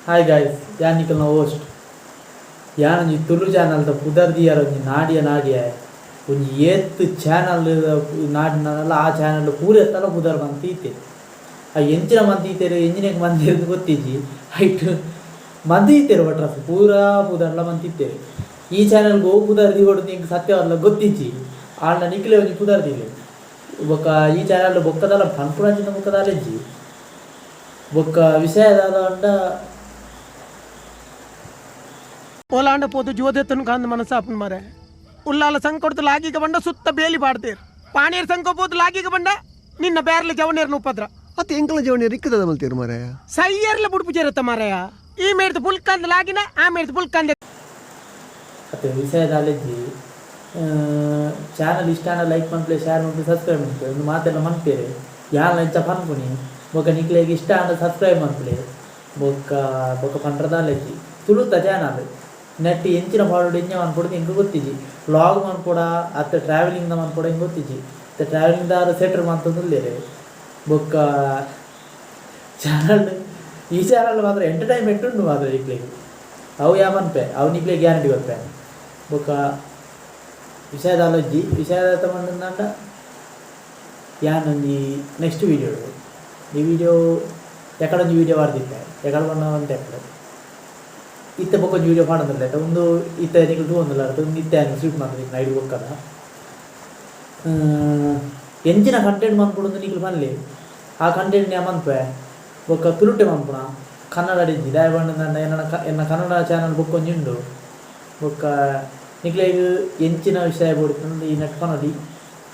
Hi guys ಯಾನ್ ನಿಖಲ್ನ host ಯಾನ್ ಒಂಜಿ ತುಳು ಚಾನಲ್ದ ಪುದರ್ ದಿಯಾರ ಒಂಜಿ ನಾಡಿಯ ಒಂಜಿ ಏತ್ ಚಾನಲ್ ನಾಡಿನಲ್ಲ ಆ ಚಾನಲ್ ಪೂರ ಎತ್ತಲ ಪುದರ್ ಮಂತ್ ಈತೆ ಆ ಎಂಚಿನ ಮಂತ್ ಈತೆರು ಎಂಜಿನಕ್ಕೆ ಮಂದಿ ಇருந்து ಗೊತ್ತಿಜ್ಜಿ ಐಟ್ ಮಂದಿ ಈತೆರು ಒಟ್ರಸ್ ಪೂರಾ ಪುದರ್ಲ ಮಂತ್ ಈತೆರು ಈ ಚಾನಲ್ಗೆ ಹೋಗಿ ಪುದರ್ ದಿ ಹೊಡೆದು ನಿಂಗೆ ಸತ್ಯವಲ್ಲ ಗೊತ್ತಿಜ್ಜಿ ಆಂಡ ನಿಖಿಲೆ ಒಂಜಿ ಪುದರ್ ದಿಲೆ ಬೊಕ್ಕ ಈ ಚಾನಲ್ ಬೊಕ್ಕದಲ್ಲ ಪನ್ಪುರಂಚಿನ ಬೊಕ್ಕದಾಲೆಜ್ಜಿ ಬೊಕ್ಕ ವಿಷಯದಾದ ಅಂಡ ಓಲಾಂಡ ಪೋತು ಜೋದೆತ್ತನು ಕಾಂದ ಮನಸ್ಸಾಪನ್ ಮಾರೆ ಉಲ್ಲಾಲ ಸಂಕೊಡ್ತು ಲಾಗಿಗ ಬಂಡ ಸುತ್ತ ಬೇಲಿ ಬಾಡ್ತೇರ್ ಪಾಣೀರ್ ಸಂಕೋಪೋತು ಲಾಗಿಗ ಬಂಡ ನಿನ್ನ ಬೇರ್ಲ ಜವನೇರ್ನ ಉಪದ್ರ ಅತ್ತೆ ಎಂಕಲ ಜವನೇರ್ ಇಕ್ಕದ ಮಲ್ತೀರ್ ಮಾರಾಯ ಸೈಯರ್ಲ ಬುಡ್ಪು ಜೇರತ್ತ ಮಾರಾಯ ಈ ಮೇಡ್ದು ಪುಲ್ಕಂದ ಲಾಗಿನ ಆ ಮೇಡ್ದು ಪುಲ್ಕಂದ ಮತ್ತು ವಿಷಯದಾಲೆಜ್ಜಿ ಚಾನಲ್ ಇಷ್ಟ ಲೈಕ್ ಮಾಡ್ಲಿ ಶೇರ್ ಮಾಡ್ಲಿ ಸಬ್ಸ್ಕ್ರೈಬ್ ಮಾಡ್ಲಿ ಒಂದು ಮಾತೆಲ್ಲ ಮನ್ಪೇರೆ ಯಾನ್ ಇಂಚ ಪನ್ಪುನಿ ಬೊಕ್ಕ ನಿಕ್ಲೆಗೆ ಇಷ್ಟ ಅಂಡ ಸಬ್ಸ್ಕ್ರೈಬ್ ಮಾಡ್ಲಿ ಬೊಕ್ಕ ಬೊಕ್ಕ ಪಂಡ್ರದಾಲೆಜ್ಜಿ ತುಳುತ ಚಾನಲ್ ನೆಟ್ ಎಂಚಿನ ಪಾಡು ಎಂಜ ಮನ್ಪೊಡು ಹಿಂಗೆ ಗೊತ್ತಿಜ್ಜಿ ವ್ಲಾಗ್ ಮನ್ಪೊಡ ಅತ್ತ ಟ್ರಾವೆಲಿಂಗ್ದ ಮನ್ಪೊಡ ಹಿಂಗೆ ಗೊತ್ತಿಜ್ಜಿ ಮತ್ತು ಟ್ರಾವೆಲಿಂಗ್ದಾರು ಸೆಟ್ರ್ ಮಂತಂದುಲ್ಲೇರೆ ಬೊಕ್ಕ ಚಾನಲ್ ಈ ಚಾನಲ್ ಮಾತ್ರ ಎಂಟರ್ಟೈನ್ಮೆಂಟ್ ಉಂಟು ಮಾತ್ರ ನಿಕ್ಲೆಗೆ ಅವು ಯಾ ಮನ್ಪೆ ಅವು ನಿಕ್ಲೆಗೆ ಗ್ಯಾರಂಟಿ ಗೊತ್ತೇ ಬೊಕ್ಕ ವಿಷಯದಾಲಜ್ಜಿ ವಿಷಯದ ತಗೊಂಡಂದ ಯಾನೊಂದು ನೆಕ್ಸ್ಟ್ ವೀಡಿಯೋ ಈ ವಿಡಿಯೋ ಎಕಡೊಂದು ವೀಡಿಯೋ ಮಾಡ್ದಿದ್ದೆ ಎಕಡೆ ಬಂದ ಅಂತ ಎಕಡೆ ಇತ್ತೆ ಬೊಕ್ಕೊಂದು ವೀಡಿಯೋ ಮಾಡೋದಿಲ್ಲ ಆಯ್ತಾ ಒಂದು ಇತ್ತೆ ನಿಖಲ್ ಟೂ ಒಂದಿಲ್ಲ ಒಂದು ಇತ್ತೆ ಸ್ವೀಟ್ ಮಾಡ್ತೀನಿ ನೈಟ್ ಬೊಕ್ಕದ ಎಂಚಿನ ಕಂಟೆಂಟ್ ಮನ್ಪುಡು ನಿಖಲ್ ಬನ್ಲಿ ಆ ಕಂಟೆಂಟ್ ನಾ ಮನ್ಪೆ ಬೊಕ್ಕ ತುಳುಟೆ ಮನ್ಪುಣ ಕನ್ನಡ ಅಡಿಜ್ಜಿ ದಾಯ ಬಂಡ ಎನ್ನ ಕನ್ನಡ ಚಾನಲ್ ಬೊಕ್ಕೊಂಜುಂಡು ಬೊಕ್ಕ ನಿಕ್ಲೆಗ್ ಎಂಚಿನ ವಿಷಯ ಬೋಡಿತ್ತು ಈ ನೆಟ್ ಪನೋಡಿ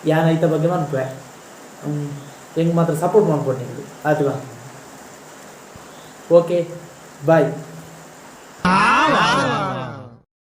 ಯಾನ ಐತ ಬಗ್ಗೆ ಮನ್ಪೆ ಹೆಂಗೆ ಮಾತ್ರ ಸಪೋರ್ಟ್ ಮಾಡ್ಕೊಂಡು ನಿಮಗೆ ಆಯ್ತು ಓಕೆ ಬಾಯ್.